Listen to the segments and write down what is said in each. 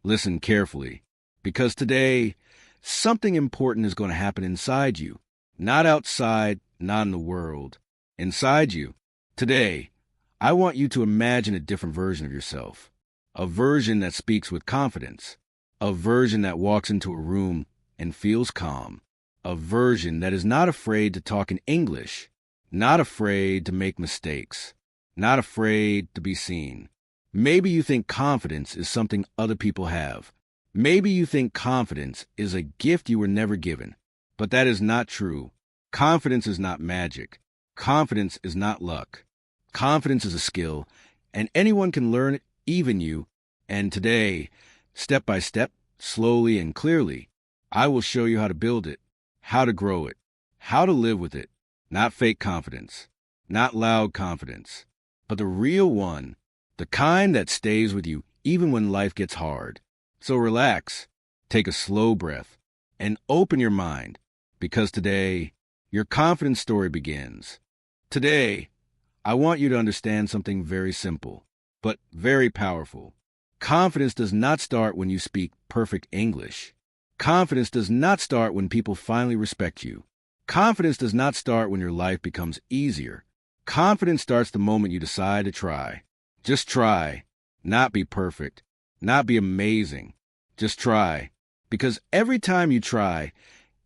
Listen carefully, because today, something important is going to happen inside you. Not outside, not in the world. Inside you. Today, I want you to imagine a different version of yourself. A version that speaks with confidence. A version that walks into a room and feels calm. A version that is not afraid to talk in English. Not afraid to make mistakes. Not afraid to be seen. Maybe you think confidence is something other people have. Maybe you think confidence is a gift you were never given. But that is not true. Confidence is not magic. Confidence is not luck. Confidence is a skill, and anyone can learn it, even you. And today, step by step, slowly and clearly, I will show you how to build it, how to grow it, how to live with it. Not fake confidence, not loud confidence, but the real one, the kind that stays with you even when life gets hard. So relax, take a slow breath, and open your mind, because today, your confidence story begins. Today, I want you to understand something very simple, but very powerful. Confidence does not start when you speak perfect English. Confidence does not start when people finally respect you. Confidence does not start when your life becomes easier. Confidence starts the moment you decide to try. Just try, not be perfect, not be amazing. Just try, because every time you try,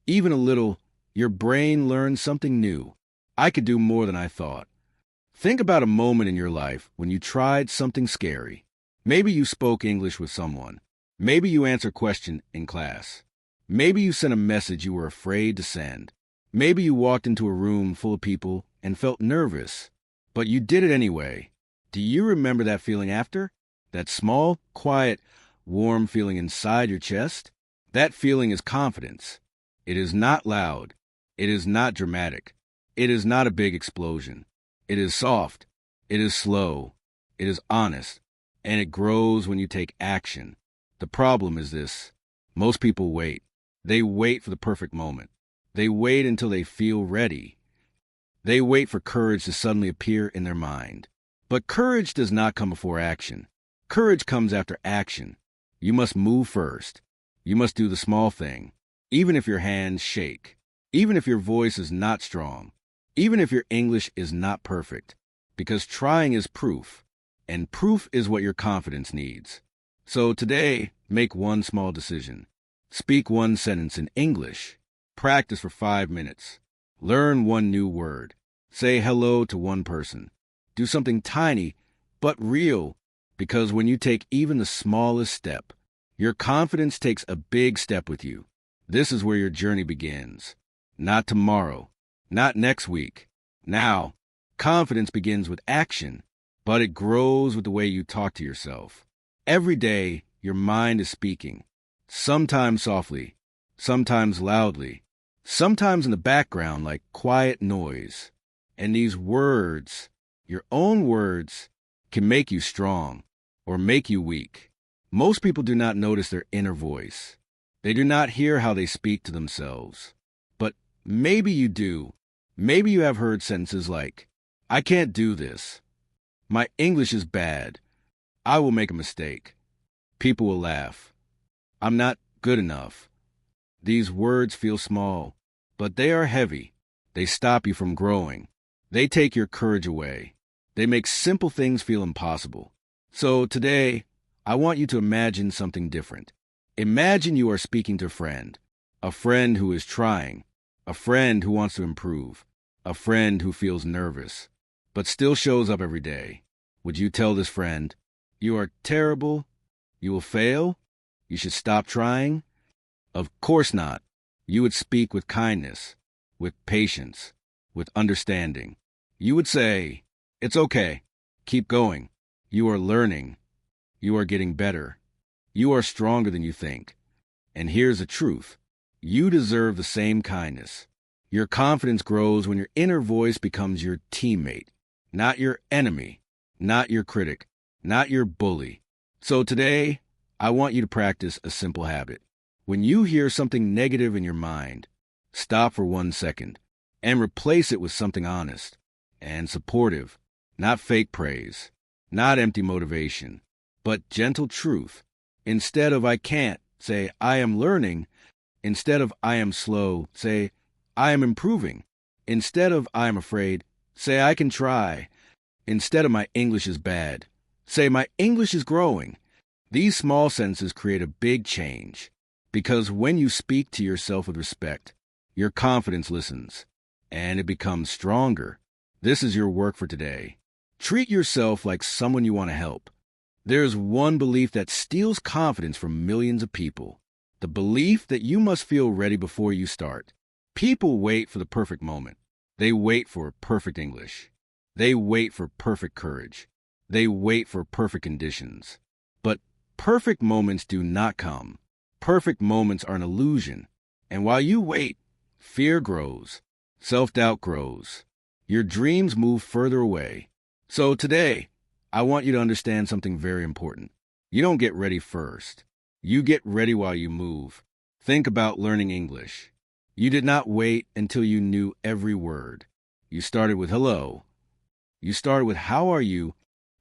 even a little, your brain learns something new. I could do more than I thought. Think about a moment in your life when you tried something scary. Maybe you spoke English with someone. Maybe you answered a question in class. Maybe you sent a message you were afraid to send. Maybe you walked into a room full of people and felt nervous, but you did it anyway. Do you remember that feeling after? That small, quiet, warm feeling inside your chest? That feeling is confidence. It is not loud. It is not dramatic. It is not a big explosion. It is soft. It is slow. It is honest. And it grows when you take action. The problem is this. Most people wait. They wait for the perfect moment. They wait until they feel ready. They wait for courage to suddenly appear in their mind. But courage does not come before action. Courage comes after action. You must move first. You must do the small thing, even if your hands shake, even if your voice is not strong, even if your English is not perfect, because trying is proof, and proof is what your confidence needs. So today, make one small decision. Speak one sentence in English. Practice for 5 minutes. Learn one new word. Say hello to one person. Do something tiny, but real, because when you take even the smallest step, your confidence takes a big step with you. This is where your journey begins. Not tomorrow, not next week. Now, confidence begins with action, but it grows with the way you talk to yourself. Every day, your mind is speaking, sometimes softly, sometimes loudly, sometimes in the background like quiet noise. And these words, your own words, can make you strong or make you weak. Most people do not notice their inner voice. They do not hear how they speak to themselves. But maybe you do. Maybe you have heard sentences like, I can't do this. My English is bad. I will make a mistake. People will laugh. I'm not good enough. These words feel small, but they are heavy. They stop you from growing. They take your courage away. They make simple things feel impossible. So today, I want you to imagine something different. Imagine you are speaking to a friend who is trying, a friend who wants to improve, a friend who feels nervous, but still shows up every day. Would you tell this friend, you are terrible, you will fail, you should stop trying? Of course not. You would speak with kindness, with patience, with understanding. You would say, it's okay, keep going. You are learning. You are getting better. You are stronger than you think. And here's the truth. You deserve the same kindness. Your confidence grows when your inner voice becomes your teammate, not your enemy, not your critic, not your bully. So today, I want you to practice a simple habit. When you hear something negative in your mind, stop for 1 second and replace it with something honest and supportive, not fake praise, not empty motivation, but gentle truth. Instead of I can't, say I am learning. Instead of I am slow, say I am improving. Instead of I am afraid, say I can try. Instead of my English is bad, say my English is growing. These small sentences create a big change, because when you speak to yourself with respect, your confidence listens, and it becomes stronger. This is your work for today. Treat yourself like someone you want to help. There's one belief that steals confidence from millions of people: the belief that you must feel ready before you start. People wait for the perfect moment. They wait for perfect English. They wait for perfect courage. They wait for perfect conditions. But perfect moments do not come. Perfect moments are an illusion. And while you wait, fear grows. Self-doubt grows. Your dreams move further away. So today, I want you to understand something very important. You don't get ready first. You get ready while you move. Think about learning English. You did not wait until you knew every word. You started with hello. You started with how are you?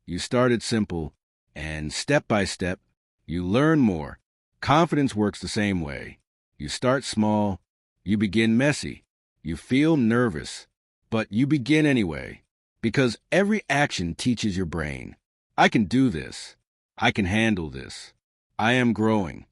You started simple, and step by step, you learn more. Confidence works the same way. You start small, you begin messy, you feel nervous, but you begin anyway, because every action teaches your brain. I can do this. I can handle this. I am growing.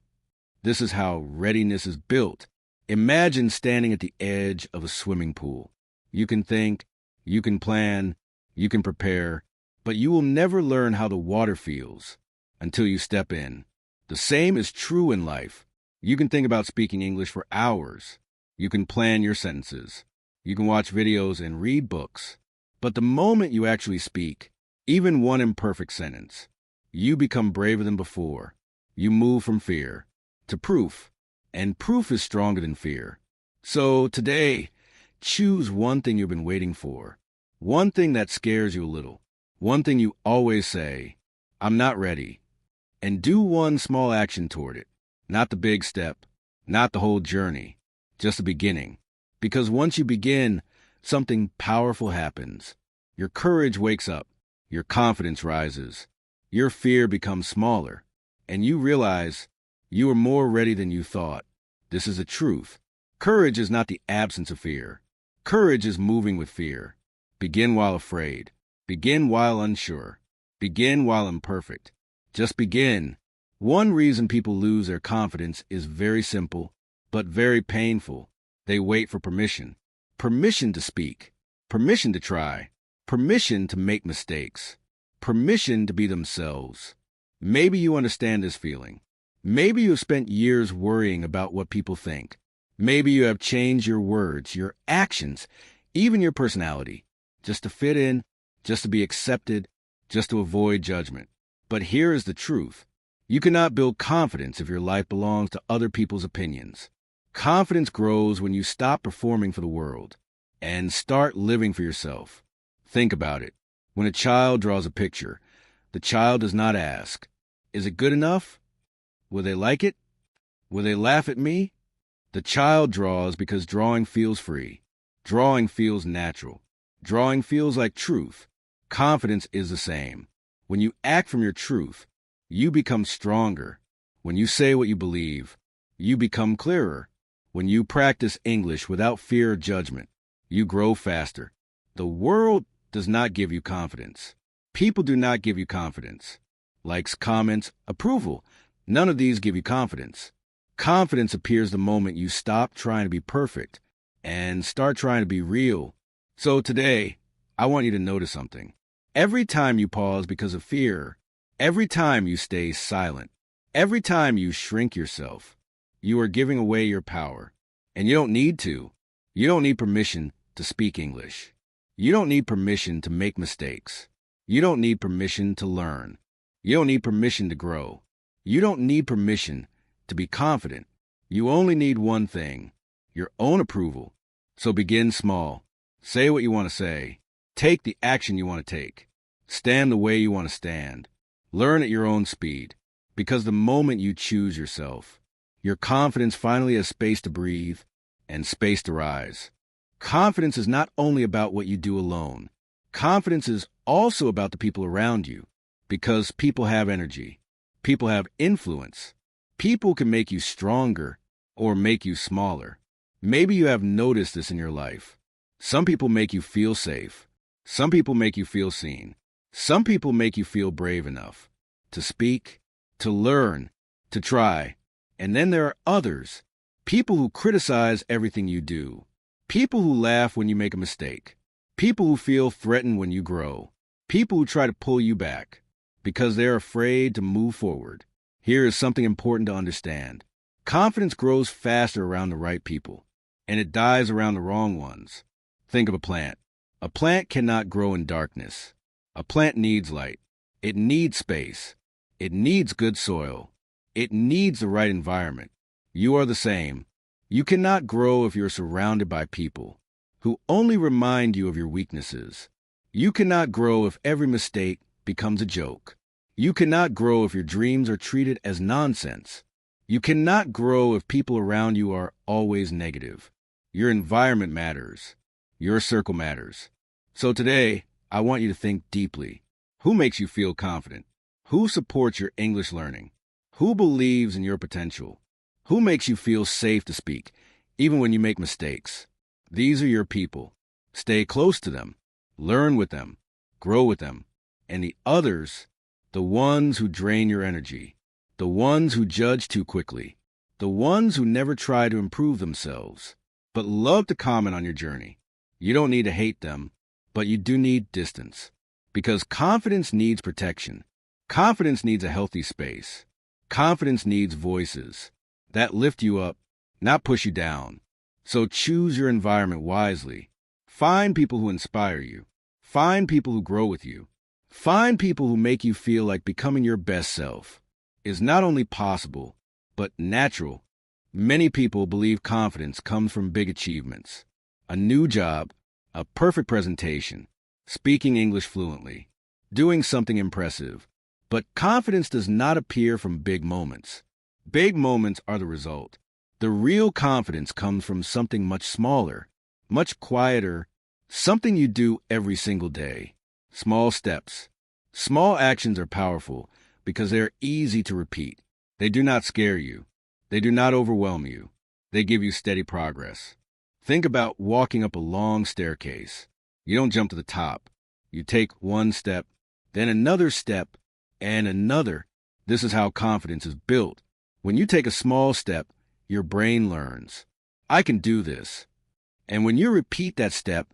This is how readiness is built. Imagine standing at the edge of a swimming pool. You can think, you can plan, you can prepare, but you will never learn how the water feels until you step in. The same is true in life. You can think about speaking English for hours. You can plan your sentences. You can watch videos and read books. But the moment you actually speak, even one imperfect sentence, you become braver than before. You move from fear to proof, and proof is stronger than fear. So today, choose one thing you've been waiting for, one thing that scares you a little, one thing you always say, I'm not ready, and do one small action toward it. Not the big step, not the whole journey, just the beginning. Because once you begin, something powerful happens. Your courage wakes up, your confidence rises, your fear becomes smaller, and you realize you are more ready than you thought. This is the truth. Courage is not the absence of fear. Courage is moving with fear. Begin while afraid. Begin while unsure. Begin while imperfect. Just begin. One reason people lose their confidence is very simple, but very painful. They wait for permission. Permission to speak. Permission to try. Permission to make mistakes. Permission to be themselves. Maybe you understand this feeling. Maybe you have spent years worrying about what people think. Maybe you have changed your words, your actions, even your personality, just to fit in, just to be accepted, just to avoid judgment. But here is the truth. You cannot build confidence if your life belongs to other people's opinions. Confidence grows when you stop performing for the world and start living for yourself. Think about it. When a child draws a picture, the child does not ask, is it good enough? Will they like it? Will they laugh at me? The child draws because drawing feels free. Drawing feels natural. Drawing feels like truth. Confidence is the same. When you act from your truth, you become stronger. When you say what you believe, you become clearer. When you practice English without fear of judgment, you grow faster. The world does not give you confidence. People do not give you confidence. Likes, comments, approval. None of these give you confidence. Confidence appears the moment you stop trying to be perfect and start trying to be real. So today, I want you to notice something. Every time you pause because of fear, every time you stay silent, every time you shrink yourself, you are giving away your power. And you don't need to. You don't need permission to speak English. You don't need permission to make mistakes. You don't need permission to learn. You don't need permission to grow. You don't need permission to be confident. You only need one thing, your own approval. So begin small. Say what you want to say. Take the action you want to take. Stand the way you want to stand. Learn at your own speed. Because the moment you choose yourself, your confidence finally has space to breathe and space to rise. Confidence is not only about what you do alone. Confidence is also about the people around you, because people have energy. People have influence. People can make you stronger or make you smaller. Maybe you have noticed this in your life. Some people make you feel safe. Some people make you feel seen. Some people make you feel brave enough to speak, to learn, to try. And then there are others, people who criticize everything you do, people who laugh when you make a mistake, people who feel threatened when you grow, people who try to pull you back because they're afraid to move forward. Here is something important to understand. Confidence grows faster around the right people, and it dies around the wrong ones. Think of a plant. A plant cannot grow in darkness. A plant needs light. It needs space. It needs good soil. It needs the right environment. You are the same. You cannot grow if you're surrounded by people who only remind you of your weaknesses. You cannot grow if every mistake becomes a joke. You cannot grow if your dreams are treated as nonsense. You cannot grow if people around you are always negative. Your environment matters. Your circle matters. So today, I want you to think deeply. Who makes you feel confident? Who supports your English learning? Who believes in your potential? Who makes you feel safe to speak, even when you make mistakes? These are your people. Stay close to them. Learn with them. Grow with them. And the others, the ones who drain your energy, the ones who judge too quickly, the ones who never try to improve themselves, but love to comment on your journey. You don't need to hate them, but you do need distance. Because confidence needs protection. Confidence needs a healthy space. Confidence needs voices that lift you up, not push you down. So choose your environment wisely. Find people who inspire you. Find people who grow with you. Find people who make you feel like becoming your best self is not only possible, but natural. Many people believe confidence comes from big achievements. A new job, a perfect presentation, speaking English fluently, doing something impressive. But confidence does not appear from big moments. Big moments are the result. The real confidence comes from something much smaller, much quieter, something you do every single day. Small steps. Small actions are powerful because they are easy to repeat. They do not scare you. They do not overwhelm you. They give you steady progress. Think about walking up a long staircase. You don't jump to the top. You take one step, then another step, and another. This is how confidence is built. When you take a small step, your brain learns, I can do this. And when you repeat that step,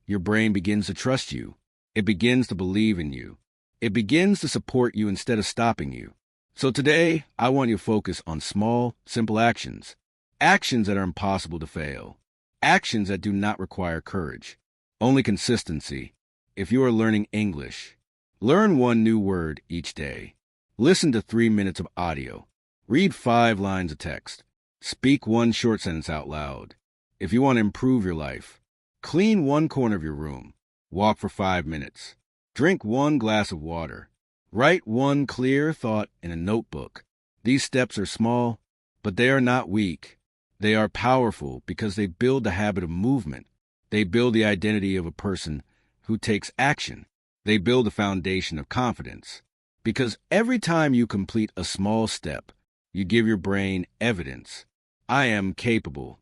your brain begins to trust you. It begins to believe in you. It begins to support you instead of stopping you. So today, I want you to focus on small, simple actions. Actions that are impossible to fail. Actions that do not require courage. Only consistency. If you are learning English, learn one new word each day. Listen to 3 minutes of audio. Read 5 lines of text. Speak one short sentence out loud. If you want to improve your life, clean one corner of your room. Walk for 5 minutes. Drink 1 glass of water. Write 1 clear thought in a notebook. These steps are small, but they are not weak. They are powerful because they build the habit of movement. They build the identity of a person who takes action. They build a foundation of confidence. Because every time you complete a small step, you give your brain evidence. I am capable.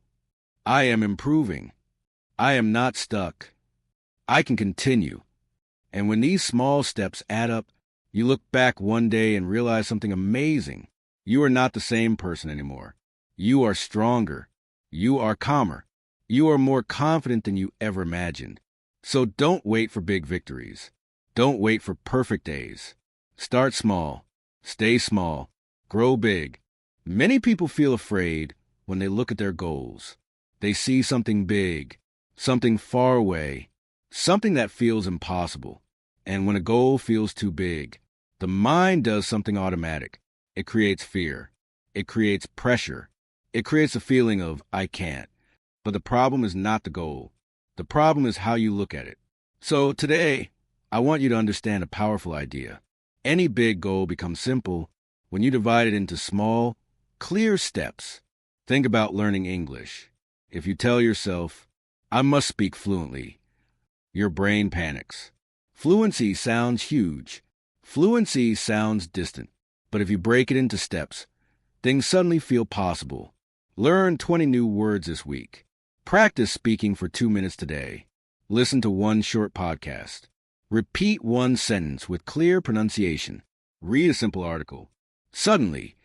I am improving. I am not stuck. I can continue. And when these small steps add up, you look back one day and realize something amazing. You are not the same person anymore. You are stronger. You are calmer. You are more confident than you ever imagined. So don't wait for big victories. Don't wait for perfect days. Start small. Stay small. Grow big. Many people feel afraid when they look at their goals. They see something big, something far away, something that feels impossible. And when a goal feels too big, the mind does something automatic. It creates fear. It creates pressure. It creates a feeling of, I can't. But the problem is not the goal. The problem is how you look at it. So today, I want you to understand a powerful idea. Any big goal becomes simple when you divide it into small, clear steps. Think about learning English. If you tell yourself, I must speak fluently, your brain panics. Fluency sounds huge. Fluency sounds distant. But if you break it into steps, things suddenly feel possible. Learn 20 new words this week. Practice speaking for 2 minutes today. Listen to one short podcast. Repeat one sentence with clear pronunciation. Read a simple article. Suddenly,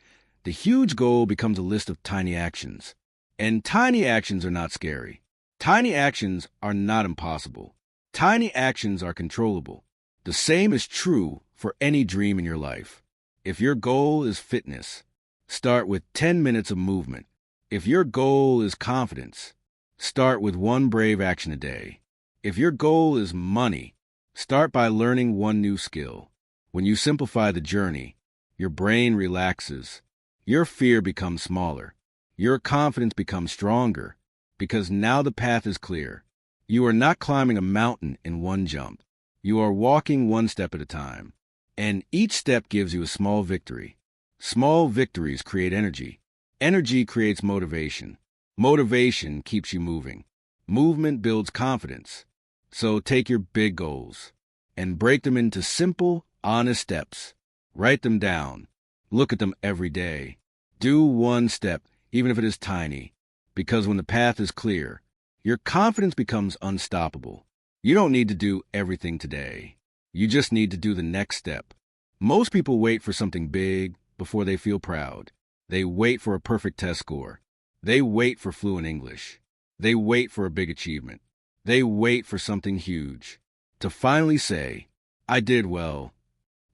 the huge goal becomes a list of tiny actions. And tiny actions are not scary. Tiny actions are not impossible. Tiny actions are controllable. The same is true for any dream in your life. If your goal is fitness, start with 10 minutes of movement. If your goal is confidence, start with one brave action a day. If your goal is money, start by learning one new skill. When you simplify the journey, your brain relaxes. Your fear becomes smaller. Your confidence becomes stronger because now the path is clear. You are not climbing a mountain in one jump. You are walking one step at a time. And each step gives you a small victory. Small victories create energy. Energy creates motivation. Motivation keeps you moving. Movement builds confidence. So take your big goals and break them into simple, honest steps. Write them down. Look at them every day. Do one step, even if it is tiny, because when the path is clear, your confidence becomes unstoppable. You don't need to do everything today. You just need to do the next step. Most people wait for something big before they feel proud. They wait for a perfect test score. They wait for fluent English. They wait for a big achievement. They wait for something huge to finally say, I did well.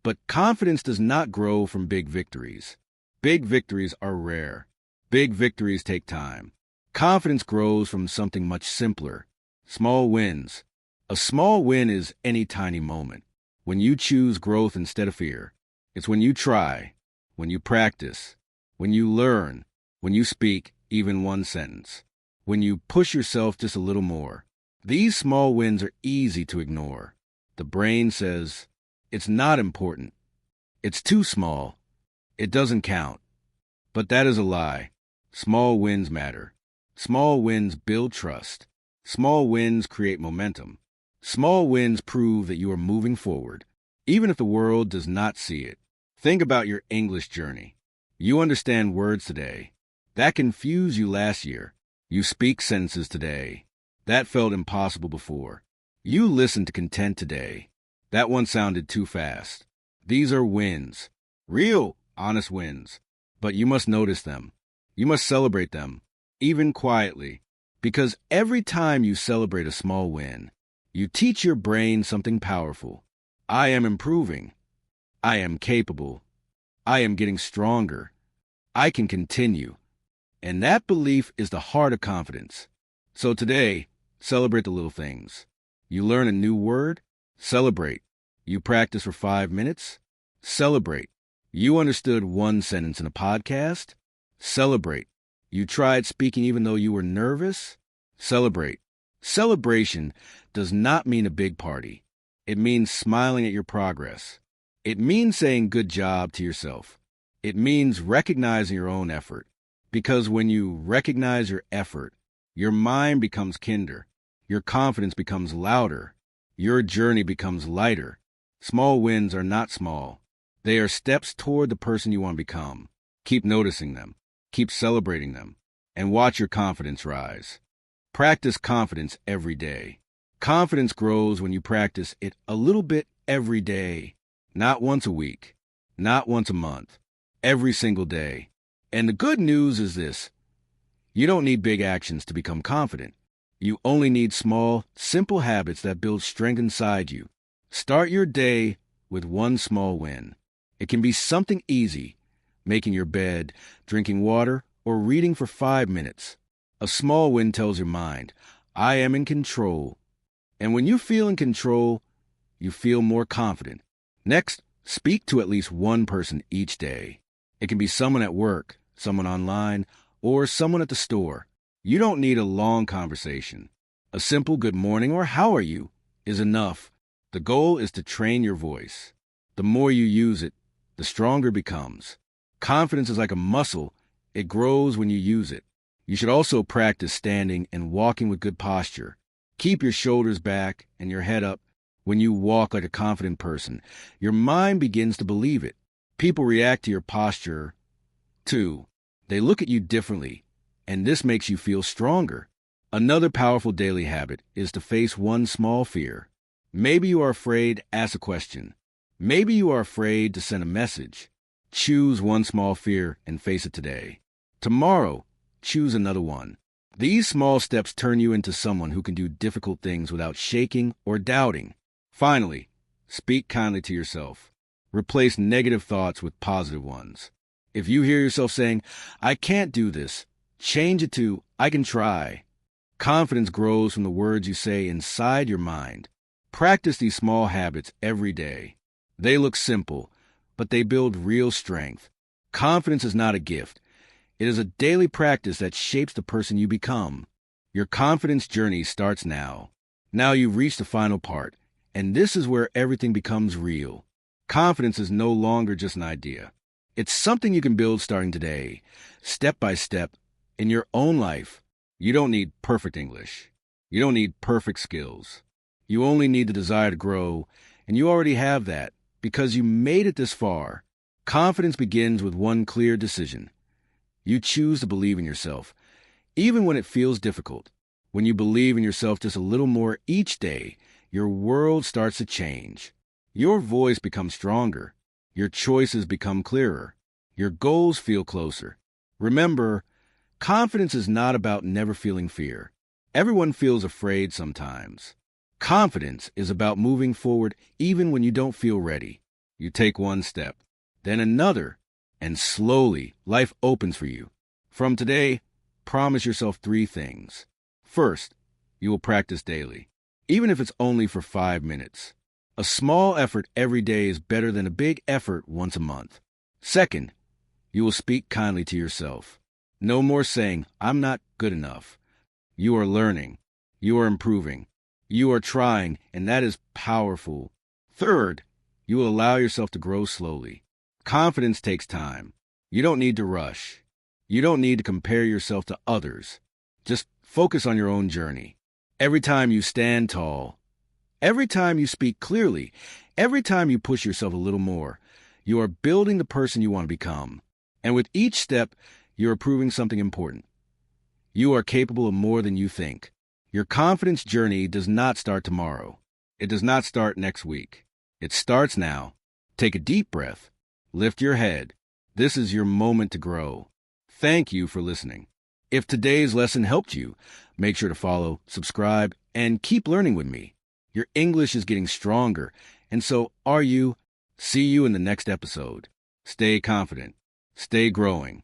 But confidence does not grow from big victories. Big victories are rare. Big victories take time. Confidence grows from something much simpler. Small wins. A small win is any tiny moment. When you choose growth instead of fear. It's when you try, when you practice, when you learn, when you speak even one sentence, when you push yourself just a little more. These small wins are easy to ignore. The brain says, it's not important. It's too small. It doesn't count. But that is a lie. Small wins matter. Small wins build trust. Small wins create momentum. Small wins prove that you are moving forward, even if the world does not see it. Think about your English journey. You understand words today. That confused you last year. You speak sentences today. That felt impossible before. You listen to content today. That one sounded too fast. These are wins. Real, honest wins. But you must notice them. You must celebrate them, even quietly. Because every time you celebrate a small win, you teach your brain something powerful. I am improving. I am capable. I am getting stronger. I can continue. And that belief is the heart of confidence. So today, celebrate the little things. You learn a new word? Celebrate. You practice for 5 minutes? Celebrate. You understood one sentence in a podcast? Celebrate. You tried speaking even though you were nervous? Celebrate. Celebration does not mean a big party. It means smiling at your progress. It means saying good job to yourself. It means recognizing your own effort. Because when you recognize your effort, your mind becomes kinder. Your confidence becomes louder. Your journey becomes lighter. Small wins are not small. They are steps toward the person you want to become. Keep noticing them. Keep celebrating them. And watch your confidence rise. Practice confidence every day. Confidence grows when you practice it a little bit every day. Not once a week. Not once a month. Every single day. And the good news is this. You don't need big actions to become confident. You only need small, simple habits that build strength inside you. Start your day with one small win. It can be something easy, making your bed, drinking water, or reading for 5 minutes. A small win tells your mind, I am in control. And when you feel in control, you feel more confident. Next, speak to at least one person each day. It can be someone at work, someone online, or someone at the store. You don't need a long conversation. A simple good morning or how are you is enough. The goal is to train your voice. The more you use it, the stronger it becomes. Confidence is like a muscle. It grows when you use it. You should also practice standing and walking with good posture. Keep your shoulders back and your head up. When you walk like a confident person, your mind begins to believe it. People react to your posture. 2. They look at you differently, and this makes you feel stronger. Another powerful daily habit is to face one small fear. Maybe you are afraid to ask a question. Maybe you are afraid to send a message. Choose one small fear and face it today. Tomorrow, choose another one. These small steps turn you into someone who can do difficult things without shaking or doubting. Finally, speak kindly to yourself. Replace negative thoughts with positive ones. If you hear yourself saying, "I can't do this," change it to, "I can try." Confidence grows from the words you say inside your mind. Practice these small habits every day. They look simple, but they build real strength. Confidence is not a gift. It is a daily practice that shapes the person you become. Your confidence journey starts now. Now you've reached the final part, and this is where everything becomes real. Confidence is no longer just an idea. It's something you can build starting today, step by step, in your own life. You don't need perfect English. You don't need perfect skills. You only need the desire to grow, and you already have that because you made it this far. Confidence begins with one clear decision. You choose to believe in yourself, even when it feels difficult. When you believe in yourself just a little more each day, your world starts to change. Your voice becomes stronger. Your choices become clearer. Your goals feel closer. Remember, confidence is not about never feeling fear. Everyone feels afraid sometimes. Confidence is about moving forward even when you don't feel ready. You take one step, then another, and slowly life opens for you. From today, promise yourself 3 things. First, you will practice daily, even if it's only for 5 minutes. A small effort every day is better than a big effort once a month. Second, you will speak kindly to yourself. No more saying, "I'm not good enough." You are learning. You are improving. You are trying, and that is powerful. Third, you will allow yourself to grow slowly. Confidence takes time. You don't need to rush. You don't need to compare yourself to others. Just focus on your own journey. Every time you stand tall, every time you speak clearly, every time you push yourself a little more, you are building the person you want to become. And with each step, you are proving something important. You are capable of more than you think. Your confidence journey does not start tomorrow. It does not start next week. It starts now. Take a deep breath. Lift your head. This is your moment to grow. Thank you for listening. If today's lesson helped you, make sure to follow, subscribe, and keep learning with me. Your English is getting stronger, and so are you. See you in the next episode. Stay confident. Stay growing.